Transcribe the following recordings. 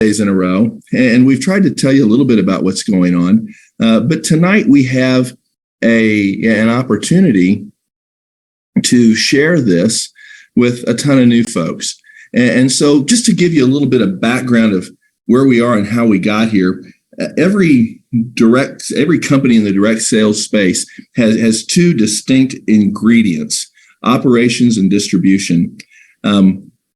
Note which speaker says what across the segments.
Speaker 1: days in a row, and we've tried to tell you a little bit about what's going on. But tonight we have an opportunity to share this with a ton of new folks. And so just to give you a little bit of background of where we are and how we got here, every company in the direct sales space has two distinct ingredients: operations and distribution.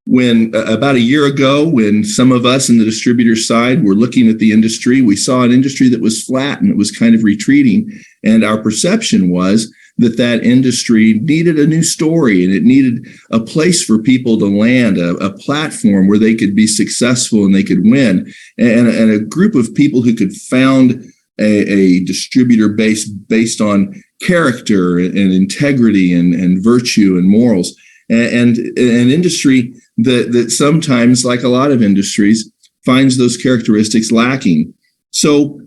Speaker 1: When about a year ago, when some of us in the distributor side were looking at the industry, we saw an industry that was flat and it was kind of retreating. And our perception was that industry needed a new story, and it needed a place for people to land, a platform where they could be successful and they could win, and a group of people who could found a distributor base based on character and integrity and virtue and morals, and an industry that sometimes, like a lot of industries, finds those characteristics lacking. So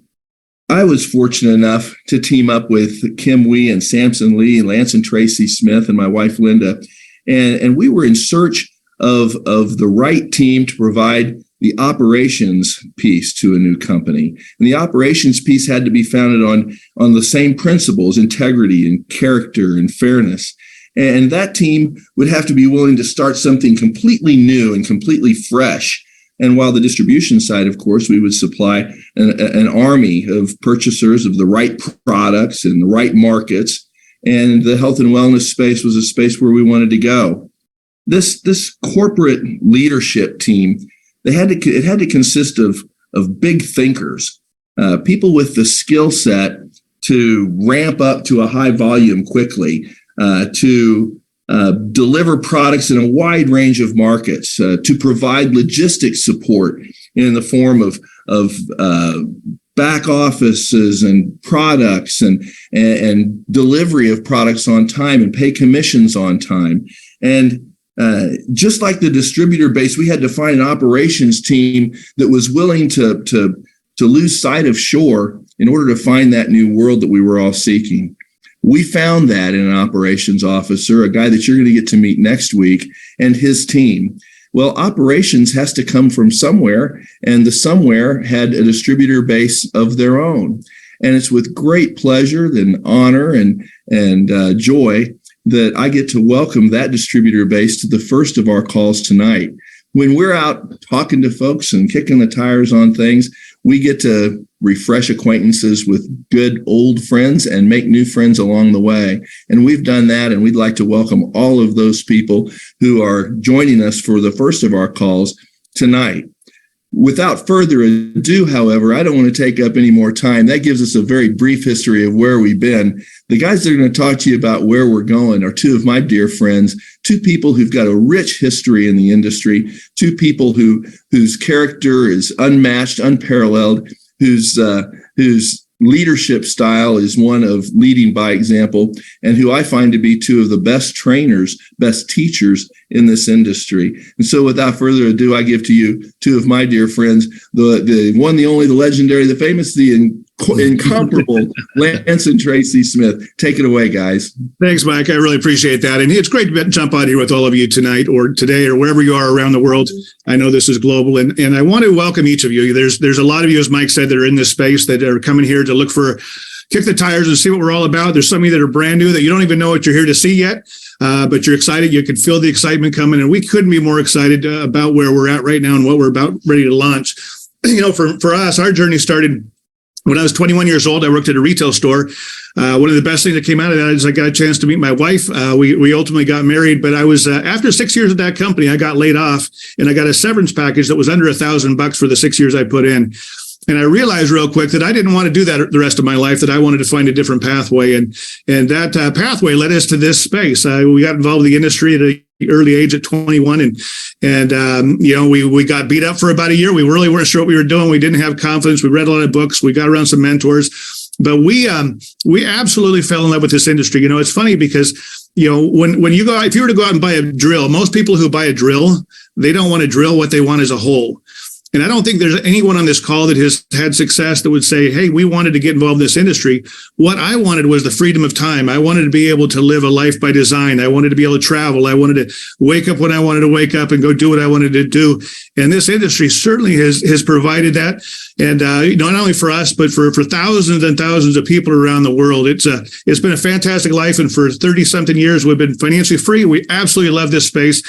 Speaker 1: I was fortunate enough to team up with Kim Wee and Samson Lee and Lance and Tracy Smith and my wife, Linda. And we were in search of the right team to provide the operations piece to a new company. And the operations piece had to be founded on the same principles: integrity and character and fairness. And that team would have to be willing to start something completely new and completely fresh. And while the distribution side, of course, we would supply an army of purchasers of the right products in the right markets. And the health and wellness space was a space where we wanted to go. This corporate leadership team, it had to consist of big thinkers, people with the skill set to ramp up to a high volume quickly, to deliver products in a wide range of markets, to provide logistics support in the form of back offices and products and delivery of products on time and pay commissions on time. And just like the distributor base, we had to find an operations team that was willing to lose sight of shore in order to find that new world that we were all seeking. We found that in an operations officer, a guy that you're going to get to meet next week, and his team. Well, operations has to come from somewhere, and the somewhere had a distributor base of their own. And it's with great pleasure and honor and joy that I get to welcome that distributor base to the first of our calls tonight. When we're out talking to folks and kicking the tires on things, we get to refresh acquaintances with good old friends and make new friends along the way. And we've done that, and we'd like to welcome all of those people who are joining us for the first of our calls tonight. Without further ado, however, I don't want to take up any more time. That gives us a very brief history of where we've been. The guys that are going to talk to you about where we're going are two of my dear friends, two people who've got a rich history in the industry, two people whose character is unmatched, unparalleled, whose leadership style is one of leading by example, and who I find to be two of the best trainers, best teachers in this industry. And so without further ado, I give to you two of my dear friends, the one, the only, the legendary, the famous, the incomparable Lance and Tracy Smith. Take it away, guys.
Speaker 2: Thanks, Mike. I really appreciate that. And it's great to jump on here with all of you tonight or today or wherever you are around the world. I know this is global, and I want to welcome each of you. There's a lot of you, as Mike said, that are in this space that are coming here to look for, kick the tires and see what we're all about. There's some of you that are brand new that you don't even know what you're here to see yet, but you're excited. You can feel the excitement coming, and we couldn't be more excited about where we're at right now and what we're about ready to launch. You know, for us, our journey started when I was 21 years old. I worked at a retail store. One of the best things that came out of that is I got a chance to meet my wife. We ultimately got married, but I was after 6 years at that company, I got laid off, and I got a severance package that was under $1,000 for the 6 years I put in. And I realized real quick that I didn't want to do that the rest of my life, that I wanted to find a different pathway. And that pathway led us to this space. We got involved in the industry at an early age at 21. And you know, we got beat up for about a year. We really weren't sure what we were doing. We didn't have confidence. We read a lot of books. We got around some mentors. But we absolutely fell in love with this industry. You know, it's funny because, you know, when you go, if you were to go out and buy a drill, most people who buy a drill, they don't want to drill. What they want is a hole. And I don't think there's anyone on this call that has had success that would say, hey, we wanted to get involved in this industry. What I wanted was the freedom of time. I wanted to be able to live a life by design. I wanted to be able to travel. I wanted to wake up when I wanted to wake up and go do what I wanted to do. And this industry certainly has provided that. And not only for us, but for thousands and thousands of people around the world. It's been a fantastic life. And for 30-something years, we've been financially free. We absolutely love this space.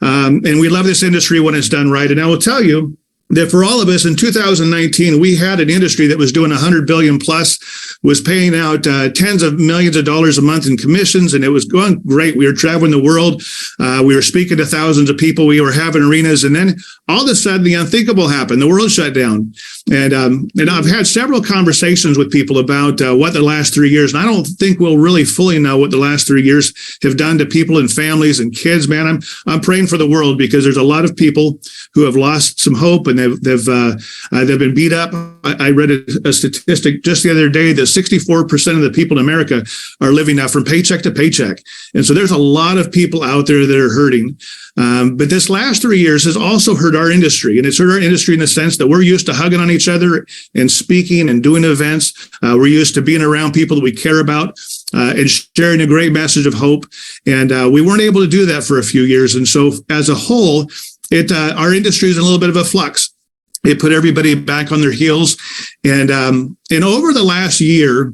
Speaker 2: And we love this industry when it's done right. And I will tell you that for all of us in 2019, we had an industry that was doing 100 billion plus, was paying out tens of millions of dollars a month in commissions, and it was going great. We were traveling the world. We were speaking to thousands of people. We were having arenas, and then all of a sudden the unthinkable happened. The world shut down. And I've had several conversations with people about what the last 3 years, and I don't think we'll really fully know what the last 3 years have done to people and families and kids. Man, I'm praying for the world, because there's a lot of people who have lost some hope, and they've been beat up. I read a statistic just the other day that 64% of the people in America are living now from paycheck to paycheck. And so there's a lot of people out there that are hurting. But this last 3 years has also hurt our industry. And it's hurt our industry in the sense that we're used to hugging on each other and speaking and doing events. We're used to being around people that we care about and sharing a great message of hope. And we weren't able to do that for a few years. And so as a whole, our industry is in a little bit of a flux. It put everybody back on their heels. And over the last year,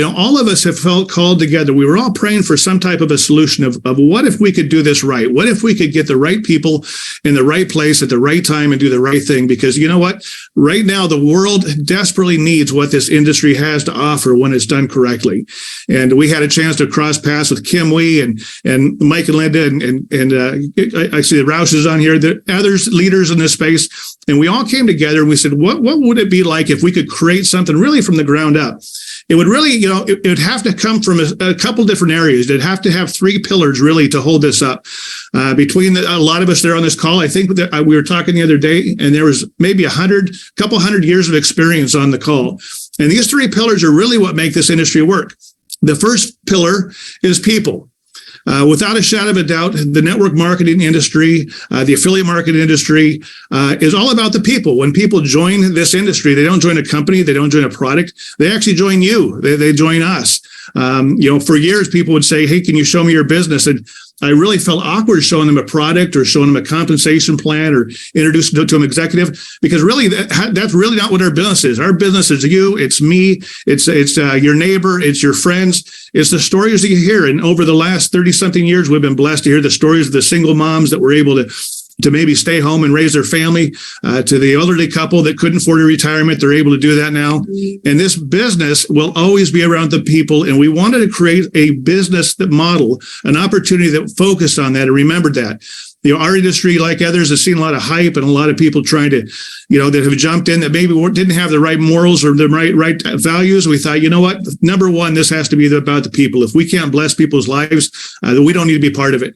Speaker 2: all of us have felt called together. We were all praying for some type of a solution of what if we could do this right? What if we could get the right people in the right place at the right time and do the right thing? Because you know what? Right now, the world desperately needs what this industry has to offer when it's done correctly. And we had a chance to cross paths with Kim Wee and Mike and Linda and I see the Rouses on here, the others leaders in this space. And we all came together and we said, what would it be like if we could create something really from the ground up? It would really, it would have to come from a couple different areas. It'd have to have three pillars really to hold this up. Between a lot of us there on this call, I think that we were talking the other day, and there was maybe a couple hundred years of experience on the call. And these three pillars are really what make this industry work. The first pillar is people. Without a shadow of a doubt, the network marketing industry, the affiliate marketing industry is all about the people. When people join this industry, they don't join a company, they don't join a product, they actually join you, they join us. For years, people would say, hey, can you show me your business? And I really felt awkward showing them a product or showing them a compensation plan or introducing it to an executive, because really that's really not what our business is. Our business is you, it's me, it's your neighbor, it's your friends, it's the stories that you hear. And over the last 30-something years, we've been blessed to hear the stories of the single moms that were able to maybe stay home and raise their family, to the elderly couple that couldn't afford a retirement. They're able to do that now. And this business will always be around the people. And we wanted to create a business that model an opportunity that focused on that and remembered that. Our industry, like others, has seen a lot of hype and a lot of people trying to, that have jumped in that maybe didn't have the right morals or the right values. We thought, what? Number one, this has to be about the people. If we can't bless people's lives, then we don't need to be part of it.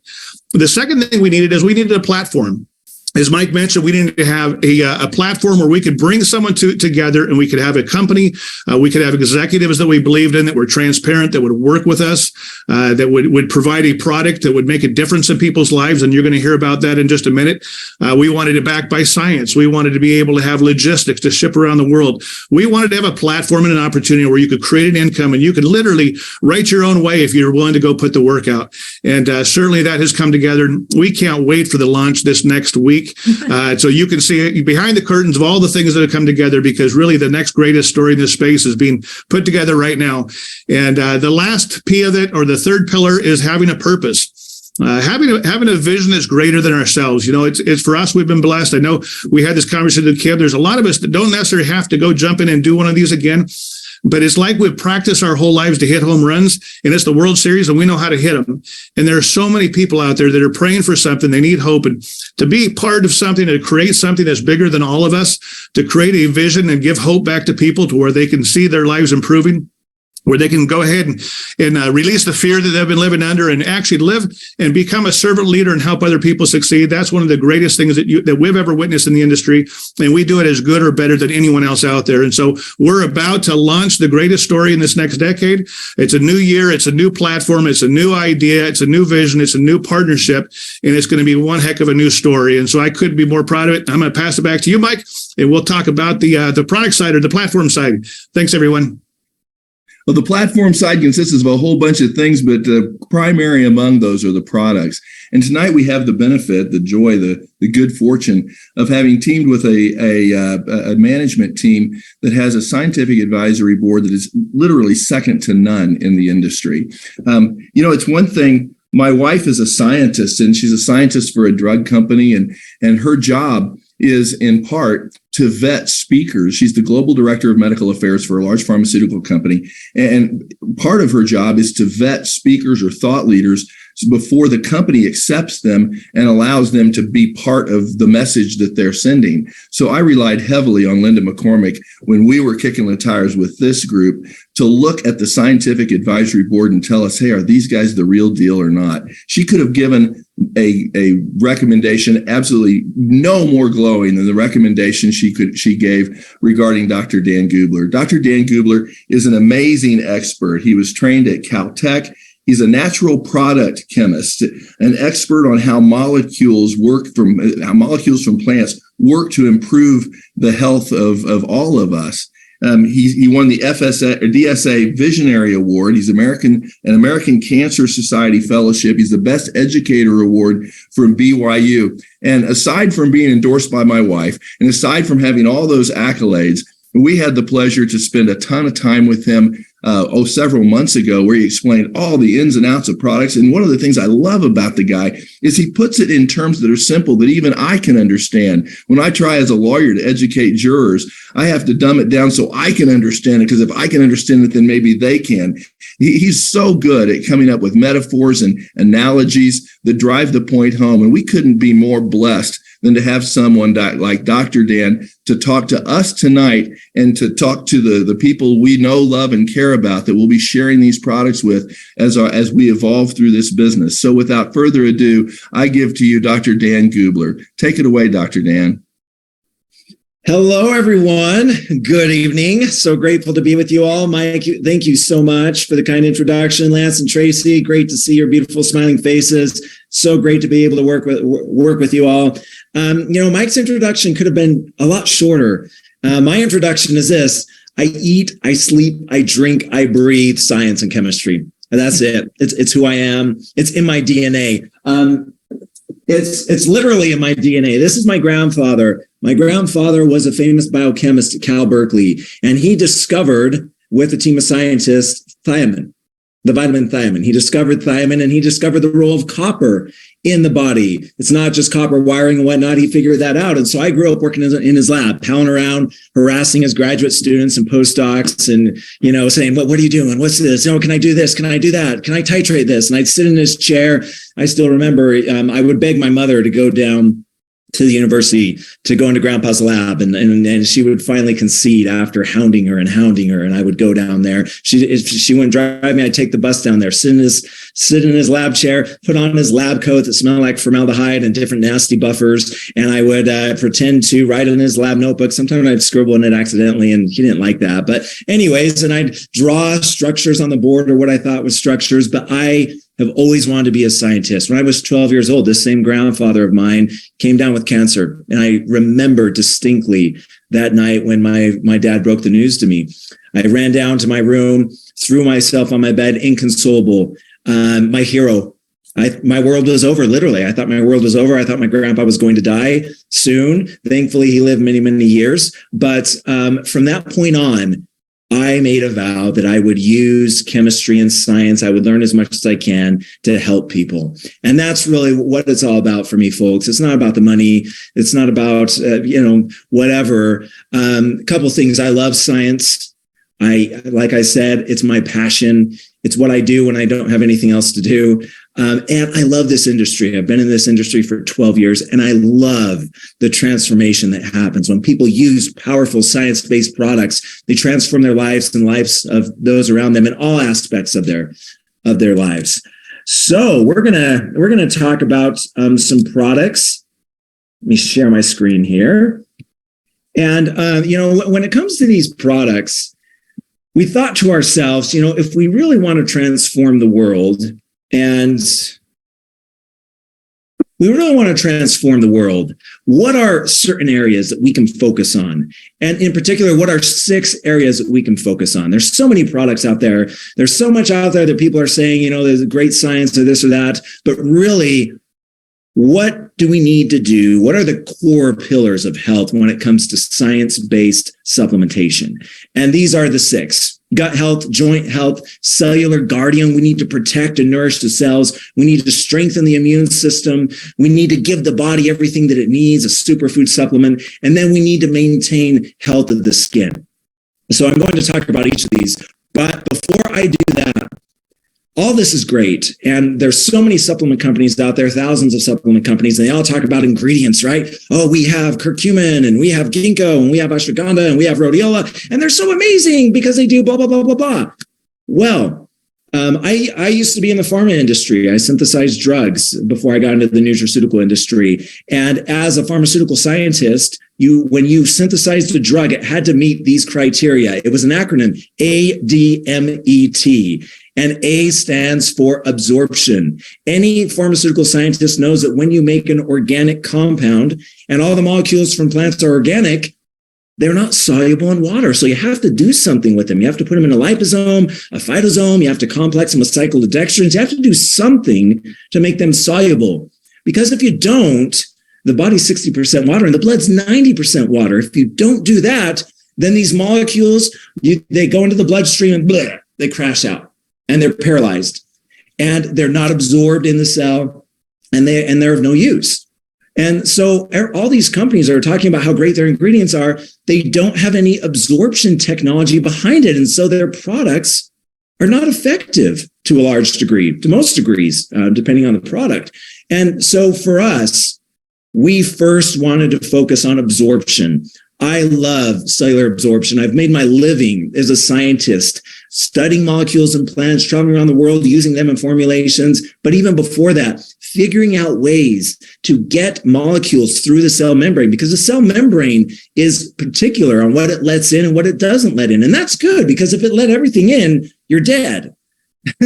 Speaker 2: The second thing we needed a platform. As Mike mentioned, we needed to have a platform where we could bring someone together, and we could have a company. We could have executives that we believed in, that were transparent, that would work with us, that would provide a product that would make a difference in people's lives. And you're going to hear about that in just a minute. We wanted it backed by science. We wanted to be able to have logistics to ship around the world. We wanted to have a platform and an opportunity where you could create an income and you could literally write your own way if you're willing to go put the work out. And certainly that has come together. We can't wait for the launch this next week. So you can see it behind the curtains of all the things that have come together, because really the next greatest story in this space is being put together right now. And the last P of it, or the third pillar, is having a purpose. Having a vision that's greater than ourselves. It's for us, we've been blessed. I know we had this conversation with Kim. There's a lot of us that don't necessarily have to go jump in and do one of these again. But it's like we've practiced our whole lives to hit home runs, and it's the World Series, and we know how to hit them. And there are so many people out there that are praying for something. They need hope, and to be part of something, to create something that's bigger than all of us, to create a vision and give hope back to people to where they can see their lives improving. where they can go ahead and release the fear that they've been living under and actually live and become a servant leader and help other people succeed. That's one of the greatest things that we've ever witnessed in the industry. And we do it as good or better than anyone else out there. And so we're about to launch the greatest story in this next decade. It's a new year. It's a new platform. It's a new idea. It's a new vision. It's a new partnership. And it's going to be one heck of a new story. And so I couldn't be more proud of it. I'm going to pass it back to you, Mike, and we'll talk about the product side or the platform side. Thanks, everyone.
Speaker 1: Well, the platform side consists of a whole bunch of things, but primary among those are the products. And tonight we have the benefit, the joy, the good fortune of having teamed with a management team that has a scientific advisory board that is literally second to none in the industry. It's one thing. My wife is a scientist, and she's a scientist for a drug company, and her job is in part to vet speakers. She's the global director of medical affairs for a large pharmaceutical company. And part of her job is to vet speakers or thought leaders before the company accepts them and allows them to be part of the message that they're sending. So I relied heavily on Linda McCormick when we were kicking the tires with this group to look at the scientific advisory board and tell us, hey, are these guys the real deal or not? She could have given a recommendation absolutely no more glowing than the recommendation she gave regarding Dr. Dan Gubler. Dr. Dan Gubler is an amazing expert. He was trained at Caltech. He's a natural product chemist, an expert on how molecules from plants work to improve the health of all of us. He won the DSA Visionary Award. He's an American Cancer Society Fellowship. He's the Best Educator Award from BYU. And aside from being endorsed by my wife, and aside from having all those accolades, we had the pleasure to spend a ton of time with him several months ago, where he explained all the ins and outs of products. And one of the things I love about the guy is he puts it in terms that are simple, that even I can understand. When I try as a lawyer to educate jurors, I have to dumb it down so I can understand it, because if I can understand it, then maybe they can. He's so good at coming up with metaphors and analogies that drive the point home. And we couldn't be more blessed than to have someone like Dr. Dan to talk to us tonight and to talk to the people we know, love, and care about that we'll be sharing these products with as we evolve through this business. So without further ado, I give to you Dr. Dan Gubler. Take it away, Dr. Dan.
Speaker 3: Hello, everyone. Good evening. So grateful to be with you all. Mike, thank you so much for the kind introduction. Lance and Tracy, great to see your beautiful smiling faces. So great to be able to work with you all. Mike's introduction could have been a lot shorter. My introduction is this: I eat, I sleep, I drink, I breathe science and chemistry. And that's it. It's who I am. It's in my DNA. It's literally in my DNA. This is my grandfather. My grandfather was a famous biochemist at Cal Berkeley, and he discovered, with a team of scientists, thiamine, the vitamin thiamine. He discovered thiamine, and he discovered the role of copper in the body. It's not just copper wiring and whatnot. He figured that out. And so I grew up working in his lab, palling around, harassing his graduate students and postdocs and, saying, what are you doing? What's this? Can I do this? Can I do that? Can I titrate this? And I'd sit in his chair. I still remember I would beg my mother to go down to the university to go into Grandpa's lab, and she would finally concede after hounding her, and I would go down there. She wouldn't drive me. I'd take the bus down there, sit in his lab chair, put on his lab coat that smelled like formaldehyde and different nasty buffers, and I would pretend to write in his lab notebook. Sometimes I'd scribble in it accidentally, and he didn't like that. But anyways, and I'd draw structures on the board, or what I thought was structures, but I have always wanted to be a scientist. When I was 12 years old, this same grandfather of mine came down with cancer. And I remember distinctly that night when my dad broke the news to me. I ran down to my room, threw myself on my bed, inconsolable. My hero. My world was over, literally. I thought my world was over. I thought my grandpa was going to die soon. Thankfully, he lived many, many years. But from that point on, I made a vow that I would use chemistry and science. I would learn as much as I can to help people. And that's really what it's all about for me, folks. It's not about the money. It's not about, whatever. A couple things. I love science. Like I said, it's my passion. It's what I do when I don't have anything else to do. And I love this industry. I've been in this industry for 12 years, and I love the transformation that happens when people use powerful science-based products. They transform their lives and lives of those around them in all aspects of their lives. So we're gonna talk about some products. Let me share my screen here. And when it comes to these products, we thought to ourselves, if we really want to transform the world, and we really want to transform the world, what are certain areas that we can focus on? And in particular, what are 6 areas that we can focus on? There's so many products out there. There's so much out there that people are saying, there's great science or this or that. But really, what do we need to do? What are the core pillars of health when it comes to science-based supplementation? And these are the 6. Gut health, joint health, cellular guardian. We need to protect and nourish the cells. We need to strengthen the immune system. We need to give the body everything that it needs, a superfood supplement. And then we need to maintain health of the skin. So I'm going to talk about each of these. But before I do that, all this is great. And there's so many supplement companies out there, thousands of supplement companies, and they all talk about ingredients, right? Oh, we have curcumin, and we have ginkgo, and we have ashwagandha, and we have rhodiola, and they're so amazing because they do blah, blah, blah, blah, blah. Well, I used to be in the pharma industry. I synthesized drugs before I got into the nutraceutical industry. And as a pharmaceutical scientist, when you synthesized a drug, it had to meet these criteria. It was an acronym, ADMET. And A stands for absorption. Any pharmaceutical scientist knows that when you make an organic compound, and all the molecules from plants are organic, they're not soluble in water. So you have to do something with them. You have to put them in a liposome, a phytosome. You have to complex them with cyclodextrins. You have to do something to make them soluble. Because if you don't, the body's 60% water and the blood's 90% water. If you don't do that, then these molecules, they go into the bloodstream and bleh, they crash out. And they're paralyzed, and they're not absorbed in the cell, and they're of no use. And so all these companies are talking about how great their ingredients are. They don't have any absorption technology behind it. And so their products are not effective to a large degree, to most degrees, depending on the product. And so for us, we first wanted to focus on absorption. I love cellular absorption. I've made my living as a scientist, studying molecules in plants, traveling around the world, using them in formulations. But even before that, figuring out ways to get molecules through the cell membrane, because the cell membrane is particular on what it lets in and what it doesn't let in. And that's good, because if it let everything in, you're dead.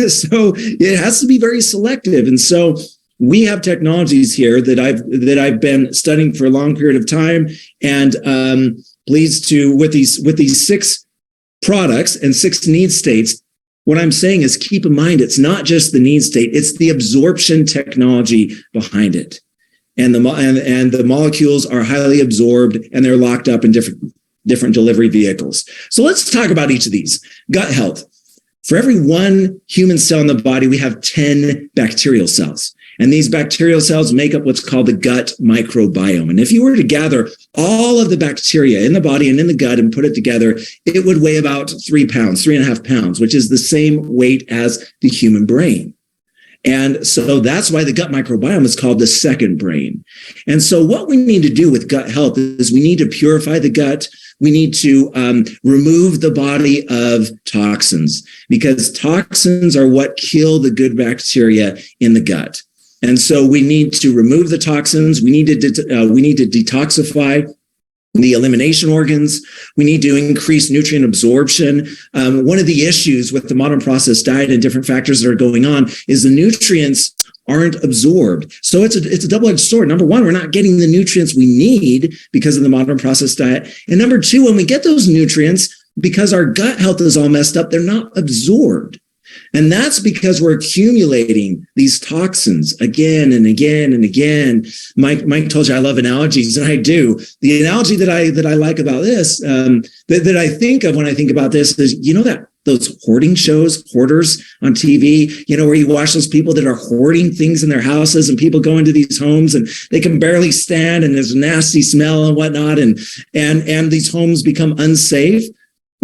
Speaker 3: So it has to be very selective. And so we have technologies here that I've been studying for a long period of time, and pleased to with these 6 products and 6 need states. What I'm saying is, keep in mind, it's not just the need state; it's the absorption technology behind it, and the molecules are highly absorbed and they're locked up in different delivery vehicles. So let's talk about each of these. Gut health. For every 1 human cell in the body, we have 10 bacterial cells. And these bacterial cells make up what's called the gut microbiome. And if you were to gather all of the bacteria in the body and in the gut and put it together, it would weigh about 3 pounds, 3.5 pounds, which is the same weight as the human brain. And so that's why the gut microbiome is called the second brain. And so what we need to do with gut health is we need to purify the gut. We need to remove the body of toxins, because toxins are what kill the good bacteria in the gut. And so we need to remove the toxins. We need to detoxify the elimination organs. We need to increase nutrient absorption. One of the issues with the modern processed diet and different factors that are going on is the nutrients aren't absorbed. So it's a double-edged sword. Number one, we're not getting the nutrients we need because of the modern processed diet. And number two, when we get those nutrients, because our gut health is all messed up, they're not absorbed. And that's because we're accumulating these toxins again and again and again. Mike told you I love analogies, and I do. The analogy that I like about this, that I think of when I think about this is, that those hoarding shows, hoarders on TV, where you watch those people that are hoarding things in their houses, and people go into these homes and they can barely stand, and there's a nasty smell and whatnot, and these homes become unsafe.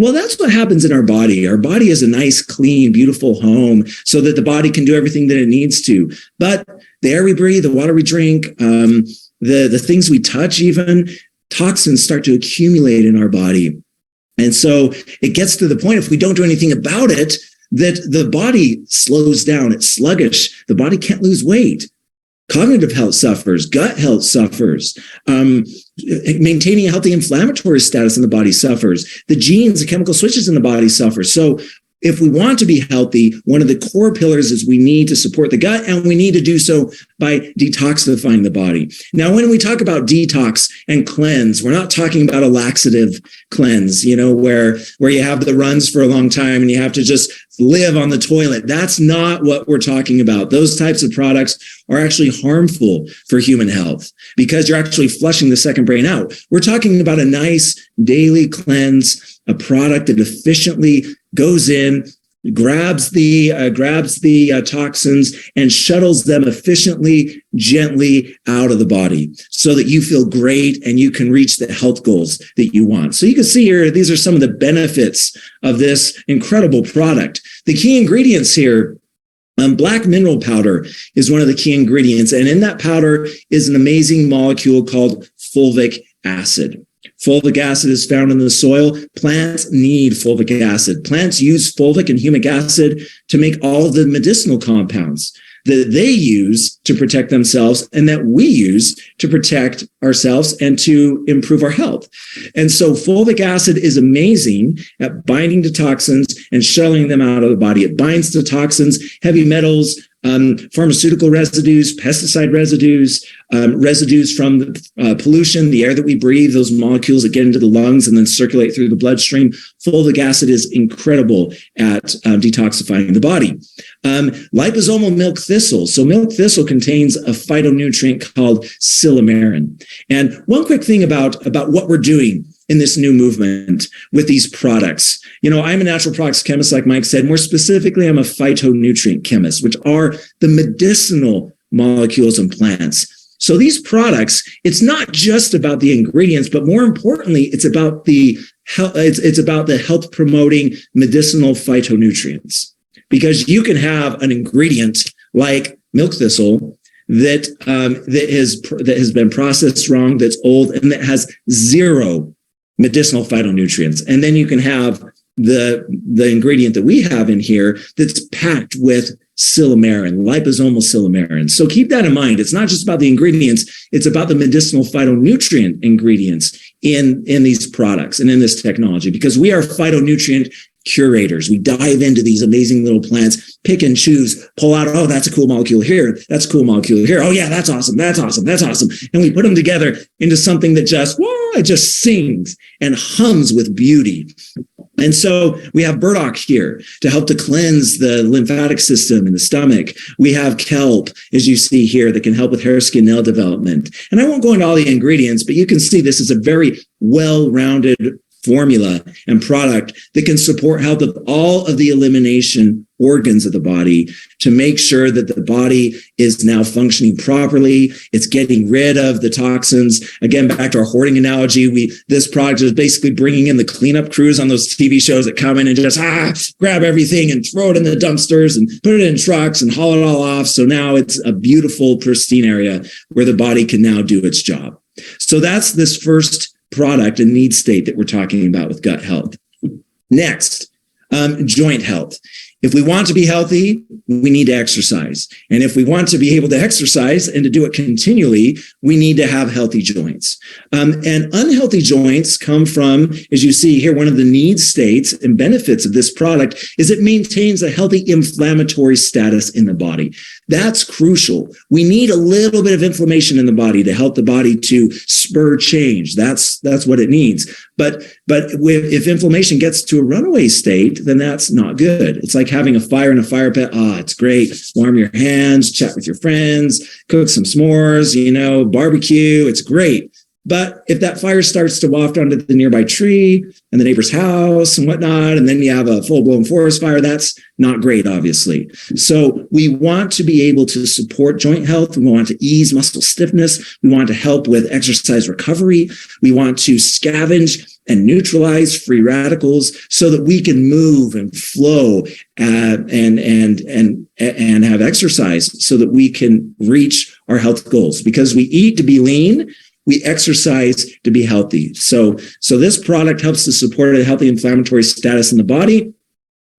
Speaker 3: Well, that's what happens in our body. Our body is a nice, clean, beautiful home so that the body can do everything that it needs to. But the air we breathe, the water we drink, the things we touch even, toxins start to accumulate in our body. And so it gets to the point, if we don't do anything about it, that the body slows down. It's sluggish. The body can't lose weight. Cognitive health suffers. Gut health suffers. Maintaining a healthy inflammatory status in the body suffers. The genes, the chemical switches in the body suffer. So if we want to be healthy, one of the core pillars is we need to support the gut, and we need to do so by detoxifying the body. Now, when we talk about detox and cleanse, we're not talking about a laxative cleanse, where you have the runs for a long time and you have to just live on the toilet. That's not what we're talking about. Those types of products are actually harmful for human health because you're actually flushing the second brain out. We're talking about a nice daily cleanse, a product that efficiently goes in, grabs the toxins and shuttles them efficiently, gently out of the body so that you feel great and you can reach the health goals that you want. So you can see here, these are some of the benefits of this incredible product. The key ingredients here, black mineral powder is one of the key ingredients. And in that powder is an amazing molecule called fulvic acid. Fulvic acid is found in the soil. Plants need fulvic acid. Plants use fulvic and humic acid to make all of the medicinal compounds that they use to protect themselves and that we use to protect ourselves and to improve our health. And so fulvic acid is amazing at binding to toxins and shuttling them out of the body. It binds to toxins, heavy metals, pharmaceutical residues, pesticide residues, residues from pollution, the air that we breathe, those molecules that get into the lungs and then circulate through the bloodstream. Fulvic acid is incredible at detoxifying the body. Liposomal milk thistle. So milk thistle contains a phytonutrient called silymarin. And one quick thing about what we're doing in this new movement with these products. I'm a natural products chemist, like Mike said. More specifically, I'm a phytonutrient chemist, which are the medicinal molecules in plants. So these products, it's not just about the ingredients, but more importantly, it's about the health promoting medicinal phytonutrients. Because you can have an ingredient like milk thistle that has been processed wrong, that's old, and that has zero medicinal phytonutrients. And then you can have the ingredient that we have in here that's packed with silymarin, liposomal silymarin. So keep that in mind. It's not just about the ingredients, it's about the medicinal phytonutrient ingredients in these products and in this technology, because we are phytonutrient curators. We dive into these amazing little plants, pick and choose, pull out, oh, that's a cool molecule here. That's a cool molecule here. Oh yeah, that's awesome. That's awesome. That's awesome. And we put them together into something that it just sings and hums with beauty. And so we have burdock here to help to cleanse the lymphatic system in the stomach. We have kelp, as you see here, that can help with hair, skin, nail development. And I won't go into all the ingredients, but you can see this is a very well-rounded formula and product that can support health of all of the elimination organs of the body to make sure that the body is now functioning properly. It's getting rid of the toxins. Again, back to our hoarding analogy, this product is basically bringing in the cleanup crews on those TV shows that come in and just grab everything and throw it in the dumpsters and put it in trucks and haul it all off. So now it's a beautiful, pristine area where the body can now do its job. So that's this first product and need state that we're talking about with gut health. Next, joint health. If we want to be healthy, we need to exercise. And if we want to be able to exercise and to do it continually, we need to have healthy joints. And unhealthy joints come from, as you see here, one of the need states and benefits of this product is it maintains a healthy inflammatory status in the body. That's crucial. We need a little bit of inflammation in the body to help the body to spur change. That's what it needs. But if inflammation gets to a runaway state, then that's not good. It's like having a fire in a fire pit. It's great. Warm your hands, chat with your friends, cook some s'mores, barbecue. It's great. But if that fire starts to waft onto the nearby tree and the neighbor's house and whatnot, and then you have a full-blown forest fire, that's not great, obviously. So we want to be able to support joint health. We want to ease muscle stiffness. We want to help with exercise recovery. We want to scavenge and neutralize free radicals so that we can move and flow and have exercise so that we can reach our health goals. Because we eat to be lean, we exercise to be healthy. So this product helps to support a healthy inflammatory status in the body.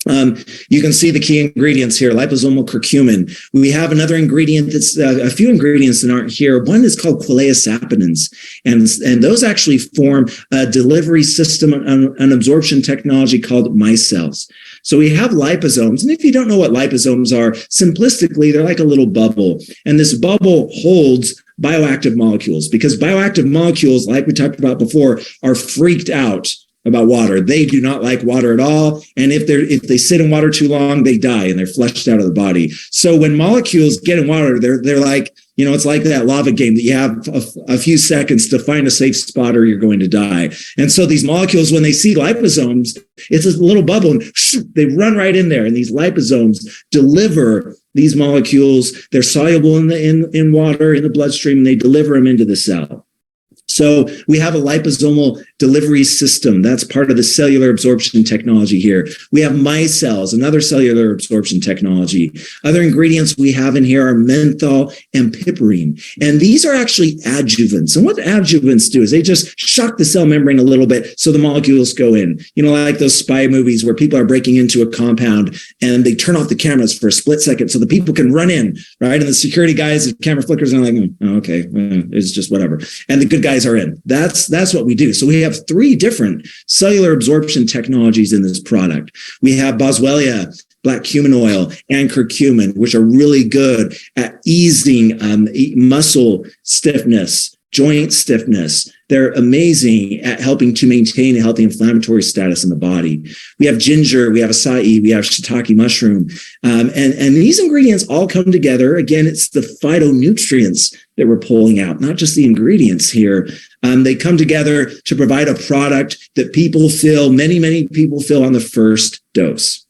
Speaker 3: You can see the key ingredients here, liposomal curcumin. We have another ingredient that's a few ingredients that aren't here. One is called qualeosaponins, and those actually form a delivery system, an absorption technology called micelles. So we have liposomes, and if you don't know what liposomes are, simplistically, they're like a little bubble, and this bubble holds bioactive molecules, because bioactive molecules, like we talked about before, are freaked out about water. They do not like water at all. And if they sit in water too long, they die and they're flushed out of the body. So when molecules get in water, they're like, it's like that lava game that you have a few seconds to find a safe spot or you're going to die. And so these molecules, when they see liposomes, it's a little bubble and they run right in there. And these liposomes deliver these molecules. They're soluble in water, in the bloodstream, and they deliver them into the cell. So we have a liposomal delivery system. That's part of the cellular absorption technology here. We have micelles, another cellular absorption technology. Other ingredients we have in here are menthol and piperine. And these are actually adjuvants. And what adjuvants do is they just shock the cell membrane a little bit so the molecules go in. Like those spy movies where people are breaking into a compound and they turn off the cameras for a split second so the people can run in, right? And the security guys, the camera flickers, and they're like, oh, okay, it's just whatever. And the good guys are in. That's what we do. So we have 3 different cellular absorption technologies in this product. We have boswellia, black cumin oil, and curcumin, which are really good at easing muscle stiffness, joint stiffness. They're amazing at helping to maintain a healthy inflammatory status in the body. We have ginger, we have acai, we have shiitake mushroom. And these ingredients all come together. Again, it's the phytonutrients that we're pulling out, not just the ingredients here. They come together to provide a product that people feel, many people feel on the first dose.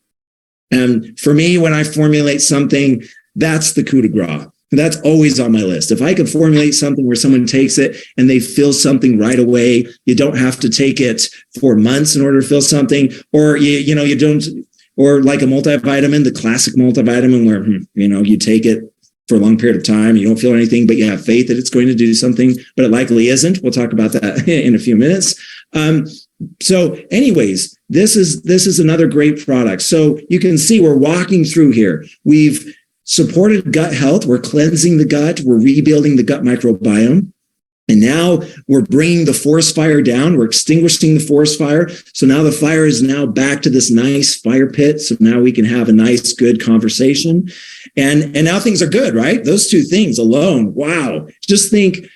Speaker 3: And for me, when I formulate something, that's the coup de grace. That's always on my list. If I could formulate something where someone takes it and they feel something right away, you don't have to take it for months in order to feel something, or you don't, or like a multivitamin, the classic multivitamin where, you take it for a long period of time, you don't feel anything, but you have faith that it's going to do something, but it likely isn't. We'll talk about that in a few minutes. So anyways, this is another great product. So you can see we're walking through here. We've supported gut health. We're cleansing the gut. We're rebuilding the gut microbiome. And now we're bringing the forest fire down. We're extinguishing the forest fire. So now the fire is now back to this nice fire pit. So now we can have a nice, good conversation. And now things are good, right? Those 2 things alone. Wow. Just think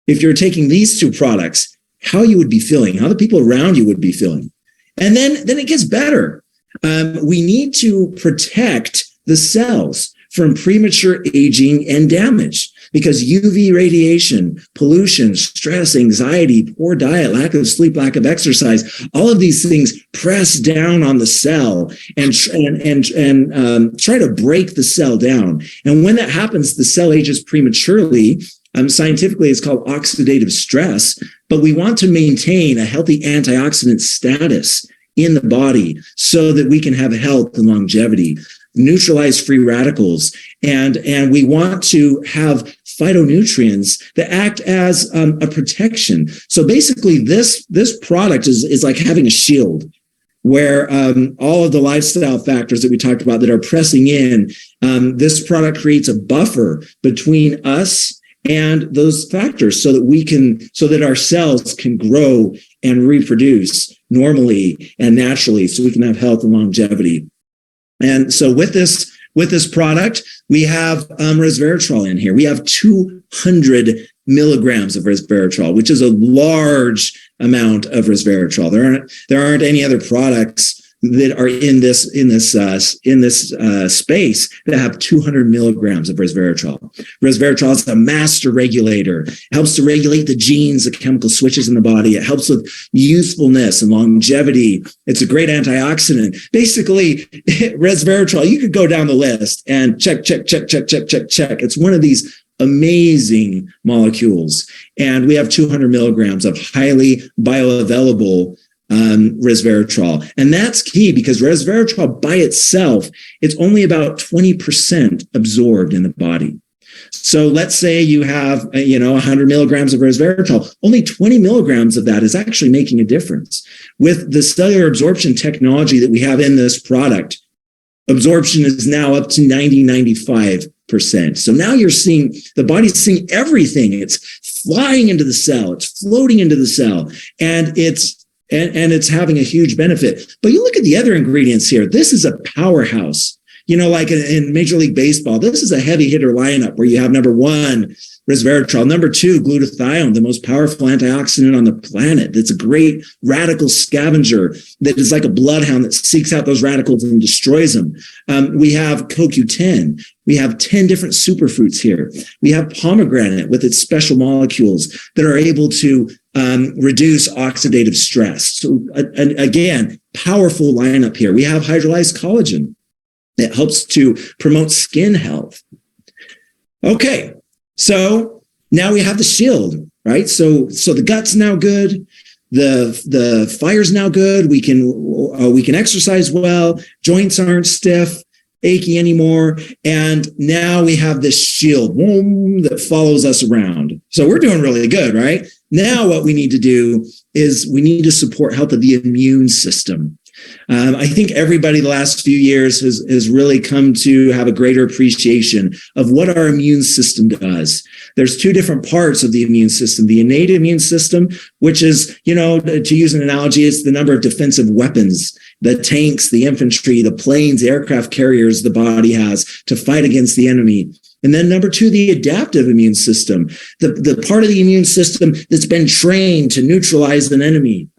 Speaker 3: if you're taking these 2 products, how you would be feeling, how the people around you would be feeling. And then it gets better. We need to protect the cells from premature aging and damage, because UV radiation, pollution, stress, anxiety, poor diet, lack of sleep, lack of exercise, all of these things press down on the cell and try to break the cell down. And when that happens, the cell ages prematurely. Scientifically, it's called oxidative stress, but we want to maintain a healthy antioxidant status in the body so that we can have health and longevity, neutralize free radicals, and we want to have phytonutrients that act as a protection. So basically, this product is like having a shield where all of the lifestyle factors that we talked about that are pressing in, this product creates a buffer between us and those factors so that our cells can grow and reproduce normally and naturally so we can have health and longevity. And so with this product, we have resveratrol in here. We have 200 milligrams of resveratrol, which is a large amount of resveratrol. There aren't any other products that are in this space that have 200 milligrams of resveratrol. Resveratrol is a master regulator. It helps to regulate the genes, the chemical switches in the body. It helps with youthfulness and longevity. It's a great antioxidant. Basically, resveratrol, you could go down the list and check. It's one of these amazing molecules. And we have 200 milligrams of highly bioavailable resveratrol. And that's key because resveratrol by itself, it's only about 20% absorbed in the body. So let's say you have, 100 milligrams of resveratrol, only 20 milligrams of that is actually making a difference. With the cellular absorption technology that we have in this product, absorption is now up to 95%. So now you're seeing the body's seeing everything. It's flying into the cell. It's floating into the cell, and it's having a huge benefit. But you look at the other ingredients here. This is a powerhouse. Like in Major League Baseball, this is a heavy hitter lineup where you have number 1, resveratrol, number 2, glutathione, the most powerful antioxidant on the planet. That's a great radical scavenger that is like a bloodhound that seeks out those radicals and destroys them. We have CoQ10. We have 10 different superfruits here. We have pomegranate with its special molecules that are able to reduce oxidative stress. So again, powerful lineup here. We have hydrolyzed collagen. It helps to promote skin health. Okay, so now we have the shield, right? So the gut's now good. The fire's now good. We can exercise well. Joints aren't stiff, achy anymore. And now we have this shield that follows us around. So we're doing really good, right? Now what we need to do is we need to support health of the immune system. I think everybody the last few years has really come to have a greater appreciation of what our immune system does. There's 2 different parts of the immune system. The innate immune system, which is, to use an analogy, it's the number of defensive weapons, the tanks, the infantry, the planes, the aircraft carriers the body has to fight against the enemy. And then number 2, the adaptive immune system, the part of the immune system that's been trained to neutralize an enemy.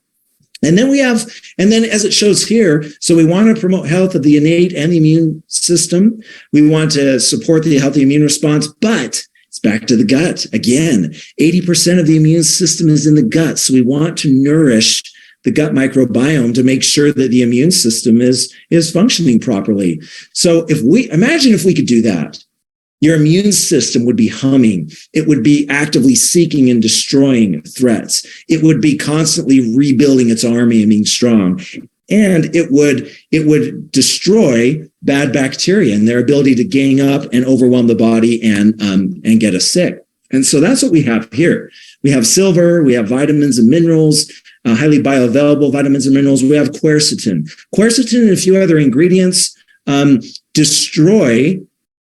Speaker 3: And then as it shows here, so we want to promote health of the innate and the immune system. We want to support the healthy immune response, but it's back to the gut. Again, 80% of the immune system is in the gut. So we want to nourish the gut microbiome to make sure that the immune system is functioning properly. So imagine if we could do that. Your immune system would be humming. It would be actively seeking and destroying threats. It would be constantly rebuilding its army and being strong. And it would destroy bad bacteria and their ability to gang up and overwhelm the body and get us sick. And so that's what we have here. We have silver, we have vitamins and minerals, highly bioavailable vitamins and minerals. We have quercetin. Quercetin and a few other ingredients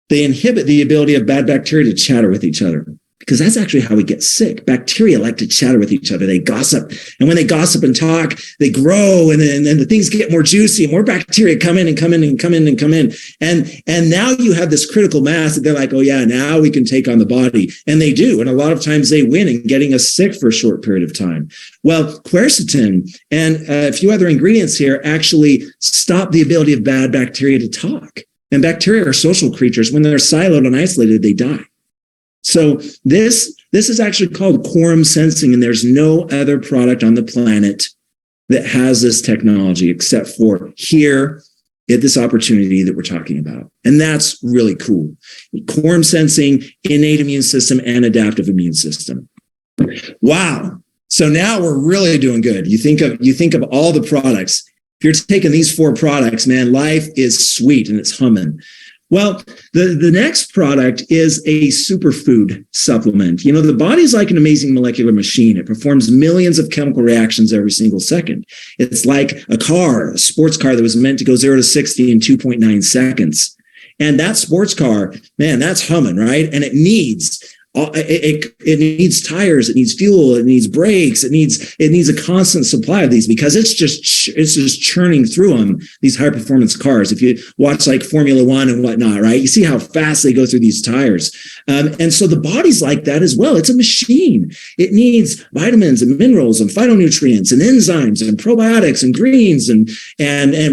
Speaker 3: they inhibit the ability of bad bacteria to chatter with each other, because that's actually how we get sick. Bacteria like to chatter with each other. They gossip. And when they gossip and talk, they grow, and then the things get more juicy, and more bacteria come in and come in and come in and come in. And now you have this critical mass that they're like, oh yeah, now we can take on the body. And they do. And a lot of times they win in getting us sick for a short period of time. Well, quercetin and a few other ingredients here actually stop the ability of bad bacteria to talk. And bacteria are social creatures. When they're siloed and isolated, they die. So this is actually called quorum sensing, and there's no other product on the planet that has this technology except for here at this opportunity that we're talking about. And that's really cool. Quorum sensing, innate immune system, and adaptive immune system. Wow. So now we're really doing good. You think of all the products. If you're taking these 4 products, man, life is sweet and it's humming. Well, the next product is a superfood supplement. The body's like an amazing molecular machine. It performs millions of chemical reactions every single second. It's like a sports car that was meant to go 0 to 60 in 2.9 seconds. And that sports car, man, that's humming, right? And it needs tires, it needs fuel, it needs brakes, it needs a constant supply of these, because it's just churning through them, these high performance cars. If you watch like Formula One and whatnot, right, you see how fast they go through these tires. And so the body's like that as well. It's a machine. It needs vitamins and minerals and phytonutrients and enzymes and probiotics and greens and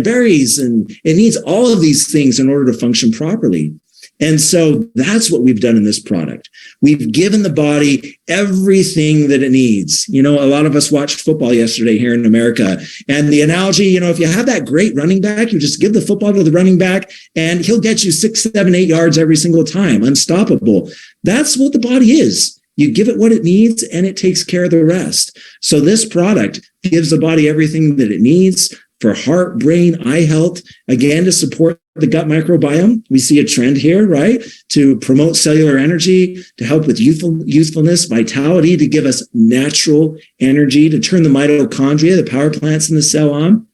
Speaker 3: berries, and it needs all of these things in order to function properly. And so that's what we've done in this product. We've given the body everything that it needs. A lot of us watched football yesterday here in America. And the analogy, if you have that great running back, you just give the football to the running back and he'll get you 6, 7, 8 yards every single time, unstoppable. That's what the body is. You give it what it needs and it takes care of the rest. So this product gives the body everything that it needs for heart, brain, eye health, again, to support the gut microbiome. We see a trend here, right? To promote cellular energy, to help with youthfulness, vitality, to give us natural energy, to turn the mitochondria, the power plants in the cell on.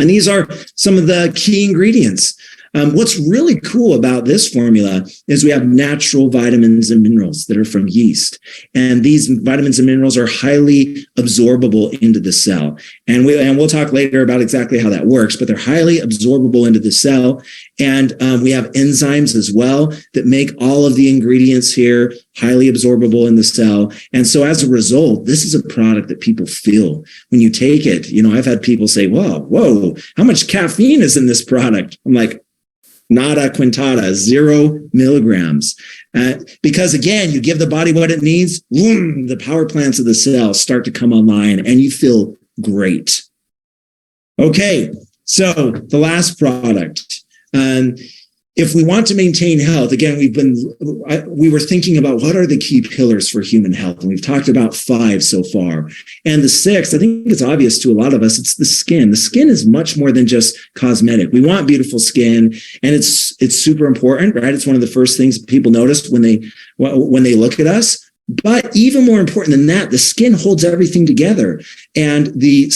Speaker 3: And these are some of the key ingredients. What's really cool about this formula is we have natural vitamins and minerals that are from yeast. And these vitamins and minerals are highly absorbable into the cell. And we'll talk later about exactly how that works, but they're highly absorbable into the cell. And we have enzymes as well that make all of the ingredients here highly absorbable in the cell. And so as a result, this is a product that people feel when you take it. I've had people say, whoa, how much caffeine is in this product? I'm like, nada quintada, 0 milligrams. Because again, you give the body what it needs, boom, the power plants of the cell start to come online and you feel great. Okay, so the last product. If we want to maintain health, again, we were thinking about what are the key pillars for human health, and we've talked about 5 so far. And the 6th, I think it's obvious to a lot of us, it's the skin. The skin is much more than just cosmetic. We want beautiful skin, and it's super important, right? It's one of the first things people notice when they look at us. But even more important than that, the skin holds everything together, and the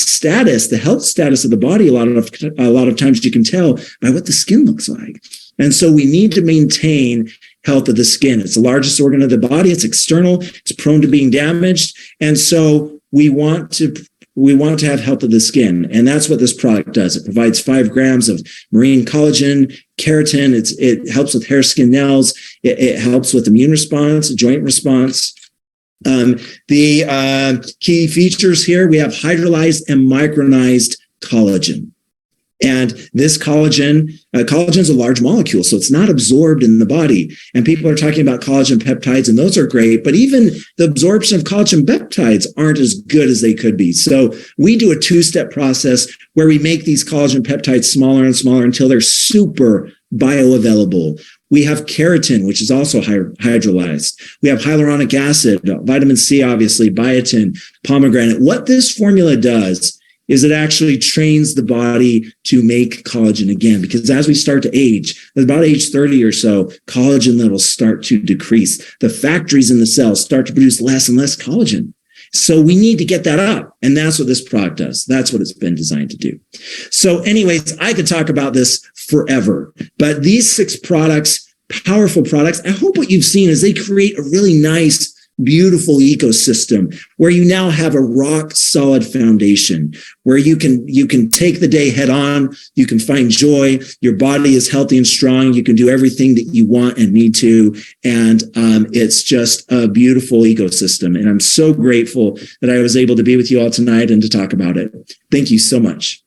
Speaker 3: health status of the body, a lot of times you can tell by what the skin looks like. And so we need to maintain health of the skin. It's the largest organ of the body. It's external. It's prone to being damaged. And so we want to have health of the skin. And that's what this product does. It provides 5 grams of marine collagen, keratin. It helps with hair, skin, nails. It helps with immune response, joint response. The key features here, we have hydrolyzed and micronized collagen. And this collagen is a large molecule, so it's not absorbed in the body. And people are talking about collagen peptides, and those are great, but even the absorption of collagen peptides aren't as good as they could be. So we do a 2-step process where we make these collagen peptides smaller and smaller until they're super bioavailable. We have keratin, which is also hydrolyzed. We have hyaluronic acid, vitamin C, obviously, biotin, pomegranate. What this formula does is it actually trains the body to make collagen again. Because as we start to age, at about age 30 or so, collagen levels start to decrease. The factories in the cells start to produce less and less collagen. So we need to get that up. And that's what this product does. That's what it's been designed to do. So anyways, I could talk about this forever. But these 6 products, powerful products, I hope what you've seen is they create a really nice, beautiful ecosystem where you now have a rock solid foundation where you can take the day head on. You can find joy. Your body is healthy and strong. You can do everything that you want and need to. And it's just a beautiful ecosystem. And I'm so grateful that I was able to be with you all tonight and to talk about it. Thank you so much.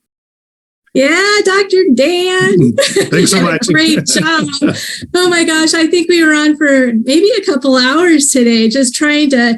Speaker 4: Yeah, Dr. Dan.
Speaker 2: Thanks so much.
Speaker 4: Great job. Oh my gosh, I think we were on for maybe a couple hours today, just trying to,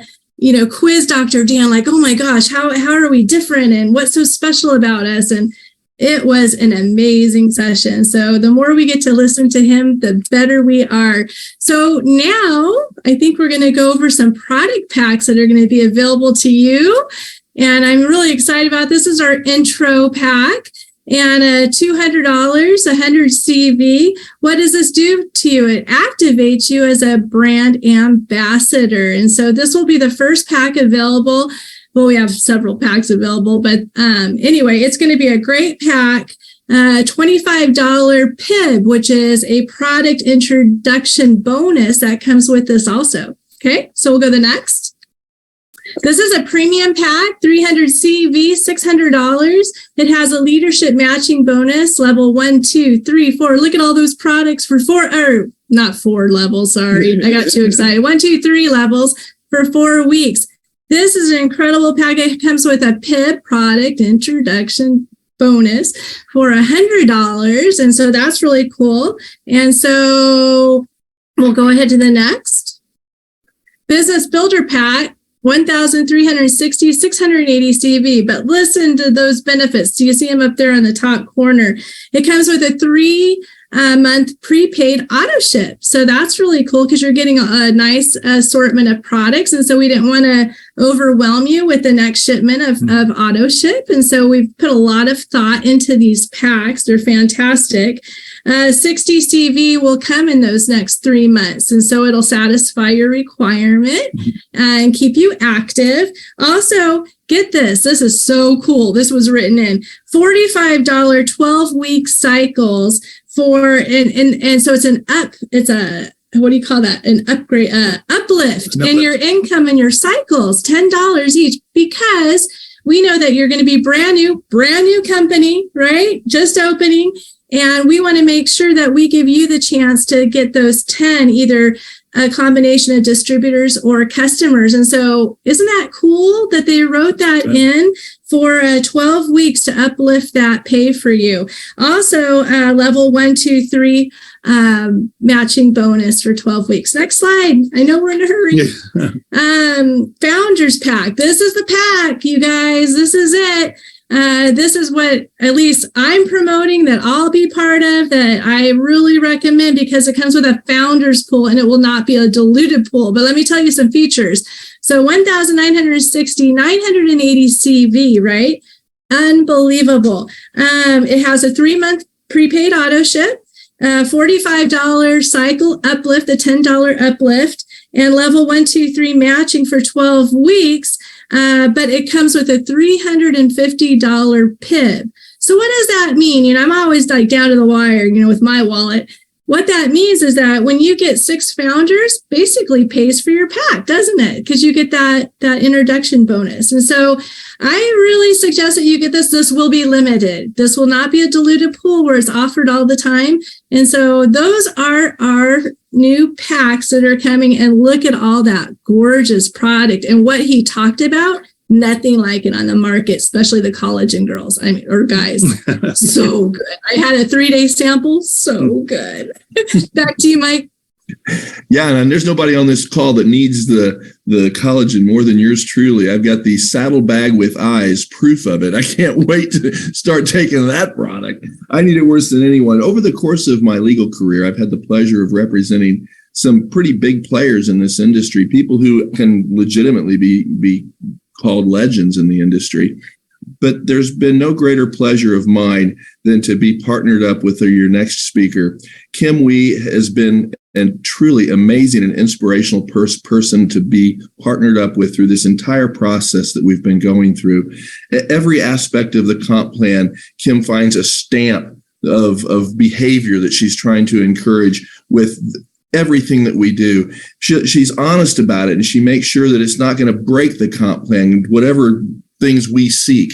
Speaker 4: quiz Dr. Dan, like, oh my gosh, how are we different and what's so special about us? And it was an amazing session. So the more we get to listen to him, the better we are. So now I think we're going to go over some product packs that are going to be available to you. And I'm really excited about this. This is our intro pack. And $200, 100 CV. What does this do to you? It activates you as a brand ambassador. And so this will be the first pack available. Well, we have several packs available, but anyway, it's going to be a great pack. $25 PIB, which is a product introduction bonus that comes with this also. Okay, so we'll go to the next. This is a premium pack, 300 CV, $600. It has a leadership matching bonus, level 1, 2, 3, 4. Look at all those products for not 4 levels. Sorry, I got too excited. 1, 2, 3 levels for 4 weeks. This is an incredible pack. It comes with a PIB, product introduction bonus, for $100. And so that's really cool. And so We'll go ahead to the next. Business Builder Pack, 1,360, 680 CV. But listen to those benefits. Do you see them up there in the top corner? It comes with a 3-month prepaid auto ship. So that's really cool because you're getting a nice assortment of products. And so we didn't want to overwhelm you with the next shipment of auto ship. And so we've put a lot of thought into these packs. They're fantastic. 60 CV will come in those next 3 months. And so it'll satisfy your requirement and keep you active. Also, get this. This is so cool. This was written in $45 12-week cycles for, and so it's a, what do you call that? An upgrade, uplift in your income and your cycles, $10 each, because we know that you're going to be brand new company, right? Just opening. And we want to make sure that we give you the chance to get those 10, either a combination of distributors or customers. And so isn't that cool that they wrote that in for 12 weeks to uplift that pay for you? Also, level 1, 2, 3 matching bonus for 12 weeks. Next slide. I know we're in a hurry. Founders Pack. This is the pack, you guys. This is it. This is what at least I'm promoting, that I'll be part of, that I really recommend, because it comes with a founders pool and it will not be a diluted pool. But let me tell you some features. So 1,960, 980 CV, right? Unbelievable. It has a 3-month prepaid auto ship, $45 cycle uplift, a $10 uplift, and level 1, 2, 3 matching for 12 weeks. But it comes with a $350 PIB. So what does that mean? You know, I'm always like down to the wire, you know, with my wallet. What that means is that when you get 6 founders, basically pays for your pack, doesn't it? Because you get that introduction bonus. And so I really suggest that you get this. This will be limited. This will not be a diluted pool where it's offered all the time. And so those are our new packs that are coming, and look at all that gorgeous product. And what he talked about, nothing like it on the market, especially the collagen girls, or guys. So good. I had a 3-day sample. So good. Back to you, Mike.
Speaker 1: Yeah, and there's nobody on this call that needs the collagen more than yours truly. I've got the saddlebag with eyes, proof of it. I can't wait to start taking that product. I need it worse than anyone. Over the course of my legal career, I've had the pleasure of representing some pretty big players in this industry, people who can legitimately be called legends in the industry. But there's been no greater pleasure of mine than to be partnered up with your next speaker. Kim Wee has been a truly amazing and inspirational person to be partnered up with through this entire process that we've been going through. Every aspect of the comp plan, Kim finds a stamp of behavior that she's trying to encourage with everything that we do. She's honest about it, and she makes sure that it's not going to break the comp plan, whatever things we seek.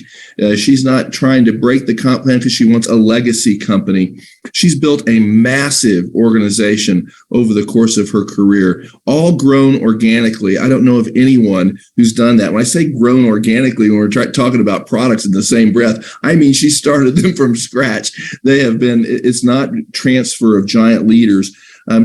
Speaker 1: She's not trying to break the comp plan because she wants a legacy company. She's built a massive organization over the course of her career, all grown organically. I don't know of anyone who's done that. When I say grown organically, when we're talking about products in the same breath, I mean she started them from scratch. They have been, it's not transfer of giant leaders.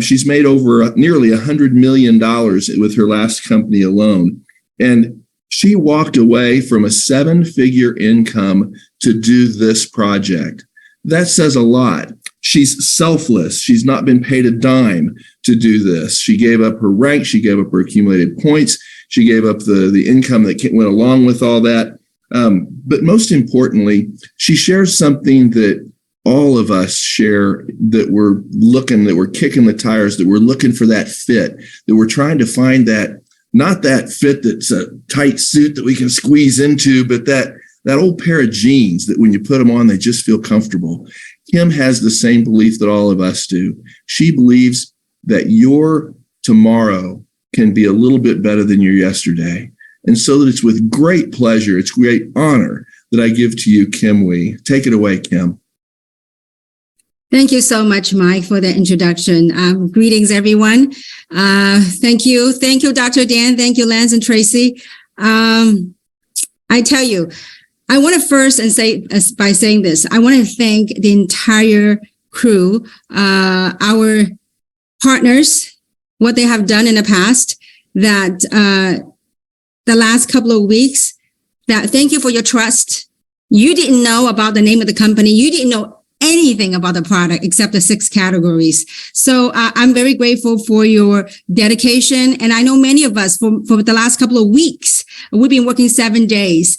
Speaker 1: She's made over nearly $100 million with her last company alone. And she walked away from a 7-figure income to do this project. That says a lot. She's selfless. She's not been paid a dime to do this. She gave up her rank. She gave up her accumulated points. She gave up the income that went along with all that. But most importantly, she shares something that all of us share, that we're kicking the tires, that we're looking for that fit, that we're trying to find that, not that fit that's a tight suit that we can squeeze into, but that old pair of jeans that when you put them on, they just feel comfortable. Kim has the same belief that all of us do. She believes that your tomorrow can be a little bit better than your yesterday. And so that it's with great pleasure, it's great honor that I give to you, Kim Wee. Take it away, Kim.
Speaker 5: Thank you so much, Mike, for the introduction. Greetings, everyone. Thank you. Thank you, Dr. Dan. Thank you, Lance and Tracy. I tell you, I want to first by saying this, I want to thank the entire crew, our partners, what they have done in the past, that the last couple of weeks, that thank you for your trust. You didn't know about the name of the company. You didn't know anything about the product except the 6 categories. So I'm very grateful for your dedication. And I know many of us for the last couple of weeks, we've been working 7 days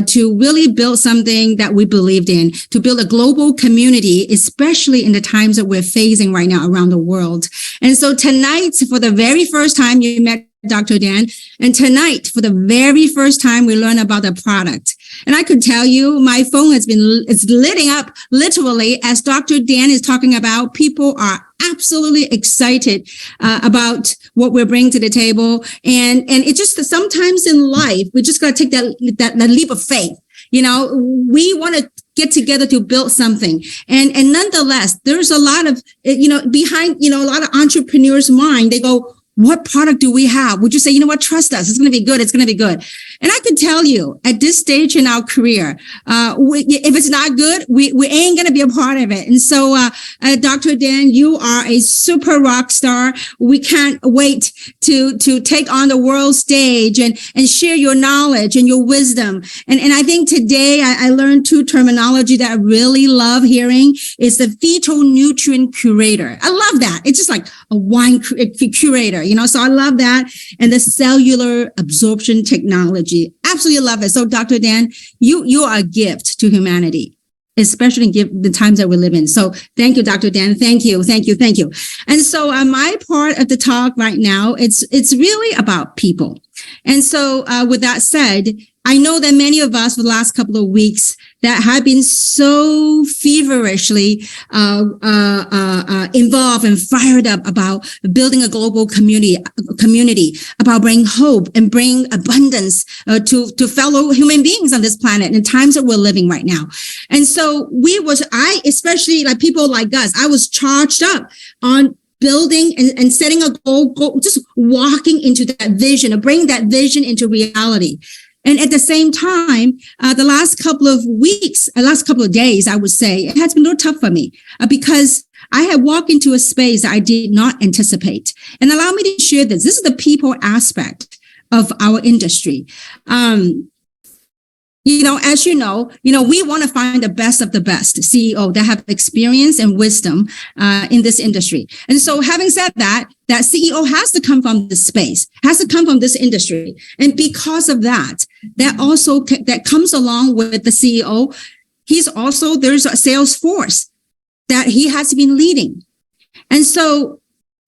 Speaker 5: to really build something that we believed in, to build a global community, especially in the times that we're facing right now around the world. And so tonight, for the very first time, you met Dr. Dan. And tonight, for the very first time, we learn about the product. And I could tell you, my phone it's lighting up literally as Dr. Dan is talking about. People are absolutely excited about what we're bringing to the table. And it's just that sometimes in life, we just got to take that leap of faith. You know, we want to get together to build something. And nonetheless, there's a lot of, behind, a lot of entrepreneurs' mind, they go, what product do we have? Would you say, you know what, trust us. It's going to be good. It's going to be good. And I could tell you at this stage in our career, if it's not good, we ain't going to be a part of it. And so, Dr. Dan, you are a super rock star. We can't wait to take on the world stage and share your knowledge and your wisdom. And I think today I learned 2 terminology that I really love hearing is the phytonutrient curator. I love that. It's just like a wine curator. So I love that. And the cellular absorption technology. Absolutely love it. So Dr. Dan, you are a gift to humanity, especially in the times that we live in. So thank you, Dr. Dan. Thank you. And so my part of the talk right now, it's really about people. And so with that said, I know that many of us for the last couple of weeks that have been so feverishly involved and fired up about building a global community, about bringing hope and bring abundance to fellow human beings on this planet in times that we're living right now. And so I especially like people like us, I was charged up on building and setting a goal, just walking into that vision and bringing that vision into reality. And at the same time, the last couple of days, I would say, it has been a little tough for me because I had walked into a space that I did not anticipate. And allow me to share this. This is the people aspect of our industry. As you know, we want to find the best of the best CEO that have experience and wisdom in this industry. And so having said that CEO has to come from this space, has to come from this industry. And because of that comes along with the CEO, there's a sales force that he has been leading. And so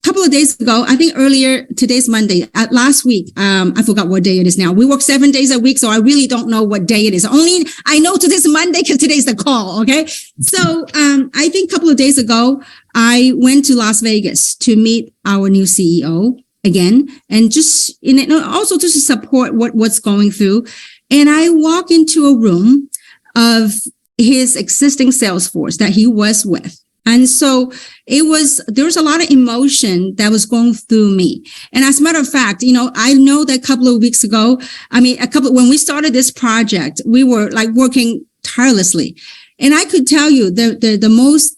Speaker 5: a couple of days ago, I think earlier, today's Monday, last week, I forgot what day it is now. We work 7 days a week, so I really don't know what day it is. Only I know today's Monday because today's the call, okay? So I think a couple of days ago, I went to Las Vegas to meet our new CEO again, and also just to support what's going through. And I walk into a room of his existing sales force that he was with. And so there was a lot of emotion that was going through me. And as a matter of fact, I know that a couple of weeks ago, when we started this project, we were like working tirelessly. And I could tell you the most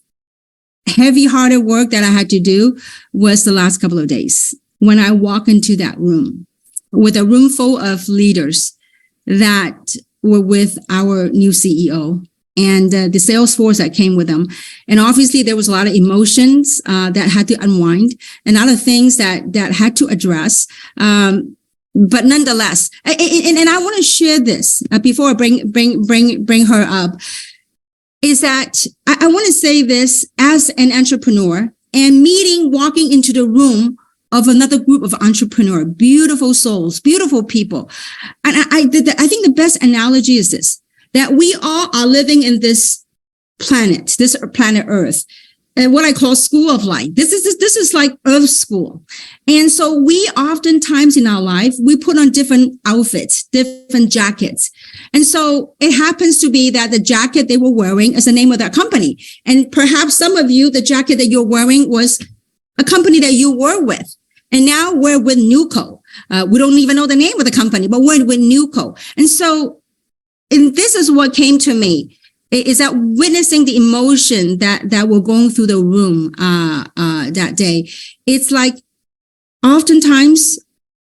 Speaker 5: heavy-hearted work that I had to do was the last couple of days when I walk into that room with a room full of leaders that were with our new CEO. And the sales force that came with them. And obviously there was a lot of emotions that had to unwind and other things that had to address. But nonetheless, and I want to share this before I bring her up, is that I want to say this as an entrepreneur and walking into the room of another group of entrepreneurs, beautiful souls, beautiful people. And I think the best analogy is this, that we all are living in this planet Earth, and what I call school of life. This is like Earth school. And so we oftentimes in our life, we put on different outfits, different jackets. And so it happens to be that the jacket they were wearing is the name of that company. And perhaps some of you, the jacket that you're wearing was a company that you were with. And now we're with Newco. We don't even know the name of the company, but we're with Newco. And this is what came to me, is that witnessing the emotion that were going through the room that day. It's like oftentimes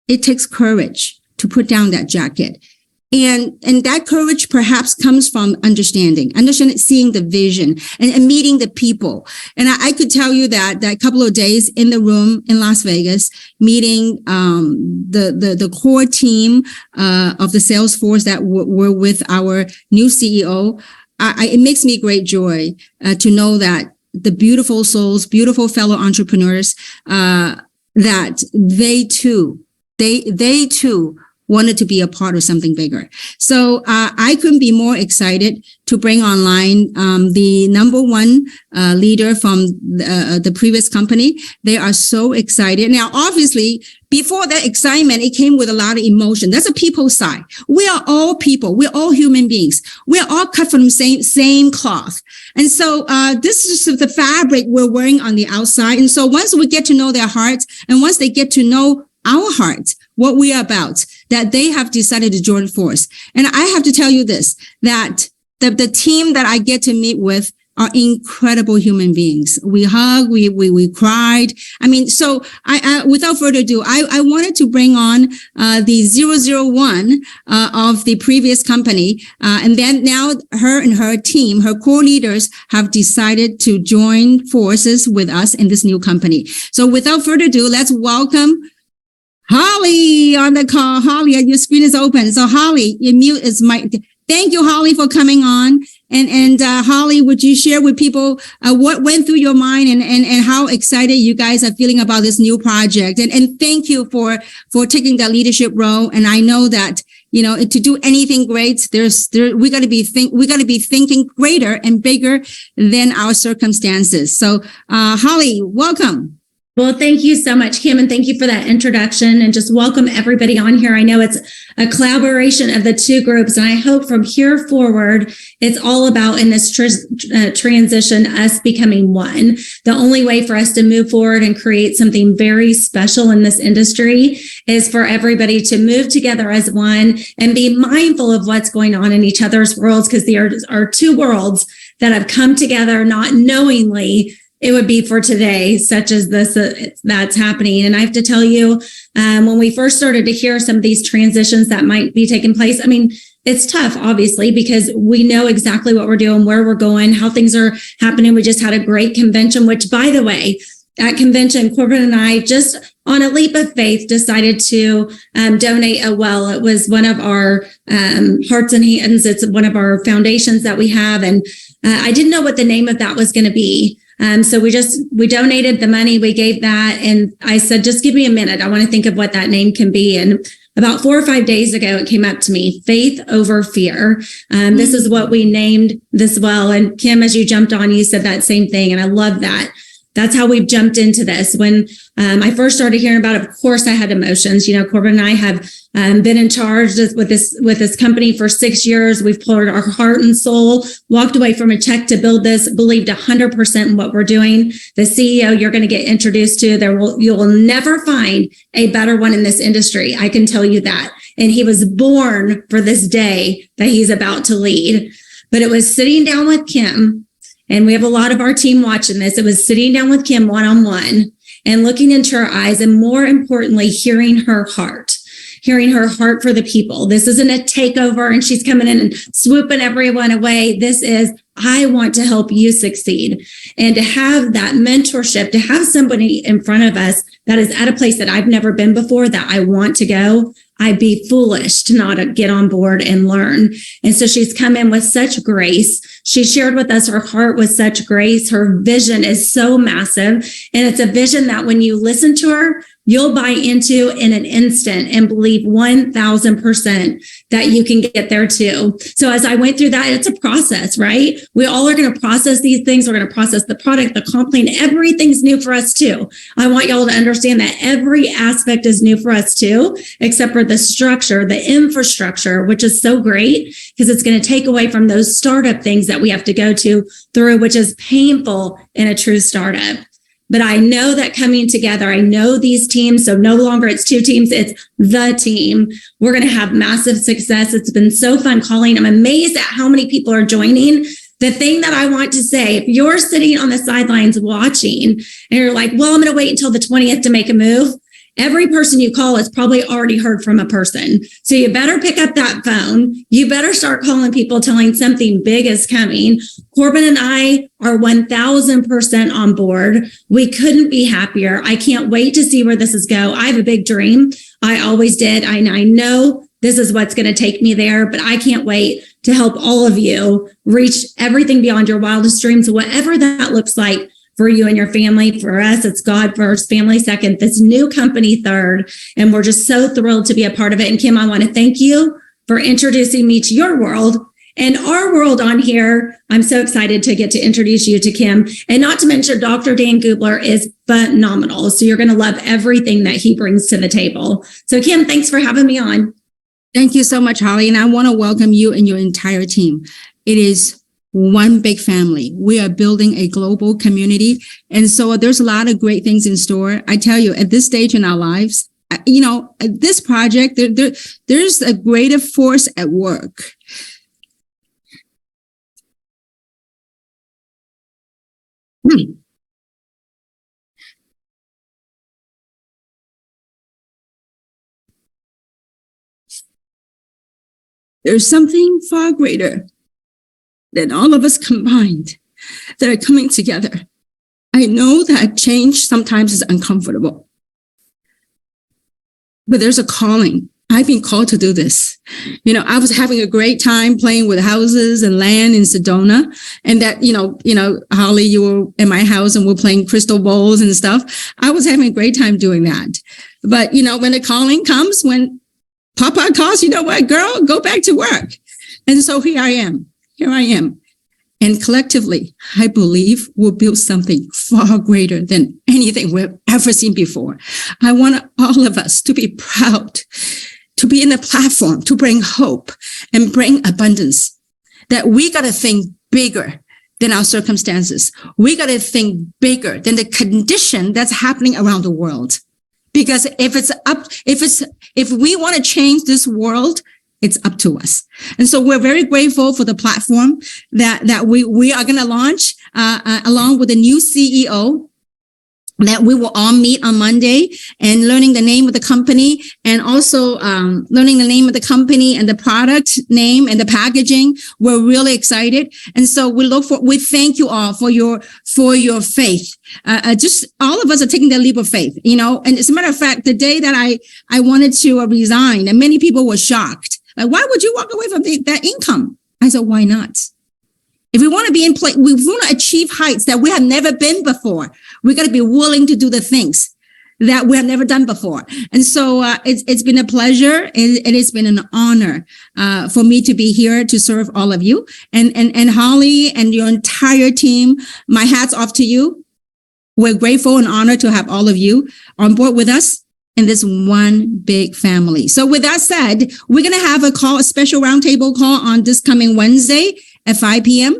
Speaker 5: it takes courage to put down that jacket. And that courage perhaps comes from understanding, seeing the vision and meeting the people. And I could tell you that couple of days in the room in Las Vegas, meeting the core team of the sales force that were with our new CEO, it makes me great joy to know that the beautiful souls, beautiful fellow entrepreneurs, that they too wanted to be a part of something bigger. So I couldn't be more excited to bring online the number one leader from the previous company. They are so excited. Now, obviously, before that excitement, it came with a lot of emotion. That's a people side. We are all people. We're all human beings. We're all cut from the same cloth. And so this is the fabric we're wearing on the outside. And so once we get to know their hearts, and once they get to know our hearts, what we are about, that they have decided to join force. And I have to tell you this, that the team that I get to meet with are incredible human beings. We hug, we cried. I mean, so I without further ado, I wanted to bring on the 001 of the previous company. And then now her and her team, her core leaders, have decided to join forces with us in this new company. So without further ado, let's welcome Holly on the call. Holly, your screen is open. So Holly, your mute is mic. Thank you, Holly, for coming on. And Holly, would you share with people what went through your mind and how excited you guys are feeling about this new project? And thank you for taking that leadership role. And I know that, you know, to do anything great, we got to be thinking greater and bigger than our circumstances. So Holly, welcome.
Speaker 6: Well, thank you so much, Kim, and thank you for that introduction, and just welcome everybody on here. I know it's a collaboration of the two groups, and I hope from here forward, it's all about in this transition, us becoming one. The only way for us to move forward and create something very special in this industry is for everybody to move together as one and be mindful of what's going on in each other's worlds, because there are two worlds that have come together not knowingly. It would be for today, such as this, that's happening. And I have to tell you, when we first started to hear some of these transitions that might be taking place, I mean, it's tough, obviously, because we know exactly what we're doing, where we're going, how things are happening. We just had a great convention, which, by the way, at convention, Corbin and I just on a leap of faith decided to donate a well. It was one of our Hearts and Hands. It's one of our foundations that we have. And I didn't know what the name of that was going to be. So we donated the money, we gave that, and I said, just give me a minute. I want to think of what that name can be. And about 4 or 5 days ago, it came up to me, Faith Over Fear. This is what we named this well. And Kim, as you jumped on, you said that same thing. And I love that. That's how we've jumped into this. When I first started hearing about it, of course, I had emotions. You know, Corbin and I have been in charge with this company for 6 years. We've poured our heart and soul, walked away from a check to build this, believed 100% in what we're doing. The CEO you're going to get introduced to, you will never find a better one in this industry. I can tell you that. And he was born for this day that he's about to lead. But it was sitting down with Kim. And we have a lot of our team watching this. It was sitting down with Kim one-on-one and looking into her eyes, and more importantly, hearing her heart for the people. This isn't a takeover and she's coming in and swooping everyone away. This is, I want to help you succeed. And to have that mentorship, to have somebody in front of us that is at a place that I've never been before, that I want to go, I'd be foolish to not get on board and learn. And so she's come in with such grace. She shared with us her heart with such grace. Her vision is so massive. And it's a vision that when you listen to her, you'll buy into in an instant and believe 1000% that you can get there too. So as I went through that, it's a process, right? We all are going to process these things. We're going to process the product, the comp plan. Everything's new for us too. I want y'all to understand that every aspect is new for us too, except for the structure, the infrastructure, which is so great because it's going to take away from those startup things that we have to go through, which is painful in a true startup. But I know that coming together, I know these teams, so no longer it's two teams, it's the team. We're going to have massive success. It's been so fun calling. I'm amazed at how many people are joining. The thing that I want to say, if you're sitting on the sidelines watching and you're like, well, I'm going to wait until the 20th to make a move, every person you call has probably already heard from a person. So you better pick up that phone. You better start calling people, telling something big is coming. Corbin and I are 1000% on board. We couldn't be happier. I can't wait to see where this is go. I have a big dream. I always did. I know this is what's going to take me there, but I can't wait to help all of you reach everything beyond your wildest dreams, whatever that looks like for you and your family. For us, it's God first, family second, this new company third. And we're just so thrilled to be a part of it. And Kim, I want to thank you for introducing me to your world and our world on here. I'm so excited to get to introduce you to Kim. And not to mention, Dr. Dan Gubler is phenomenal. So you're going to love everything that he brings to the table. So Kim, thanks for having me on.
Speaker 5: Thank you so much, Holly. And I want to welcome you and your entire team. It is one big family. We are building a global community. And so there's a lot of great things in store. I tell you, at this stage in our lives, this project, there's a greater force at work. There's something far greater than all of us combined that are coming together. I know that change sometimes is uncomfortable, but there's a calling. I've been called to do this. I was having a great time playing with houses and land in Sedona, and that, Holly, you were in my house and we're playing crystal bowls and stuff. I was having a great time doing that. But, when the calling comes, when Papa calls, you know what, girl, go back to work. And so here I am. And collectively, I believe we'll build something far greater than anything we've ever seen before. I want all of us to be proud, to be in a platform, to bring hope and bring abundance. That we got to think bigger than our circumstances. We got to think bigger than the condition that's happening around the world. Because if we want to change this world, it's up to us. And so we're very grateful for the platform that we are going to launch, along with a new CEO, that we will all meet on Monday and learning the name of the company, and also learning the name of the company and the product name and the packaging. We're really excited. And so we thank you all for your faith. Just all of us are taking the leap of faith, and as a matter of fact, the day that I wanted to resign, and many people were shocked. Like, why would you walk away from that income? I said, why not? If we want to be in place, we want to achieve heights that we have never been before. We got to be willing to do the things that we have never done before. And so it's been a pleasure, and it's been an honor for me to be here to serve all of you. And Holly and your entire team, my hat's off to you. We're grateful and honored to have all of you on board with us in this one big family. So with that said, we're going to have a special roundtable call on this coming Wednesday at 5 p.m.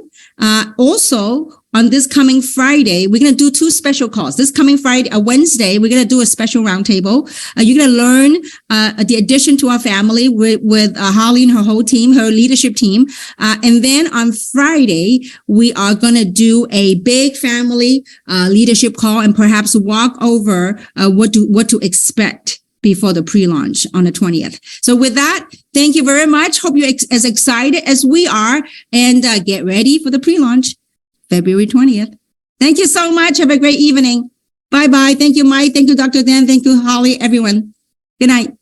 Speaker 5: Also, on this coming Friday, we're going to do two special calls. This coming Friday, Wednesday, we're going to do a special roundtable. You're going to learn the addition to our family with Holly and her whole team, her leadership team. And then on Friday, we are going to do a big family leadership call and perhaps walk over what to expect before the pre-launch on the 20th. So with that, thank you very much. Hope you're as excited as we are, and get ready for the pre-launch February 20th. Thank you so much. Have a great evening. Bye-bye. Thank you, Mike. Thank you, Dr. Dan. Thank you, Holly, everyone. Good night.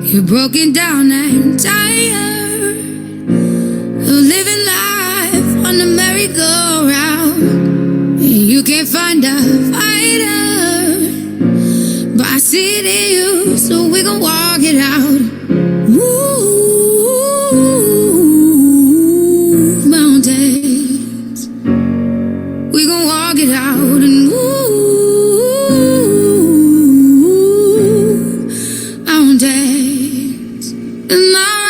Speaker 7: You're broken down and tired of living life on the merry-go-round, and you can't find a fighter, but I see it in you, so we gon' walk it out. Move mountains, we gon' walk it out, and move mountains. And I'll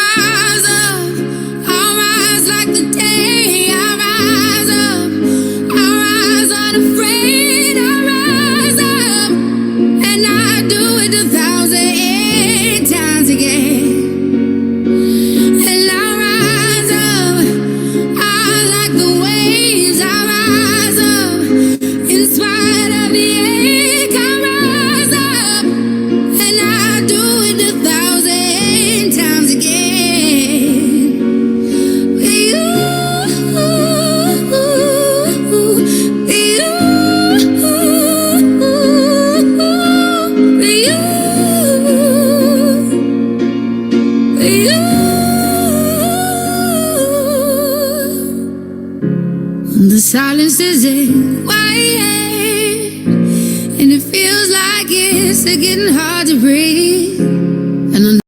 Speaker 7: rise like the day. I'll rise unafraid. I'll silence isn't quiet, and it feels like it's getting hard to breathe.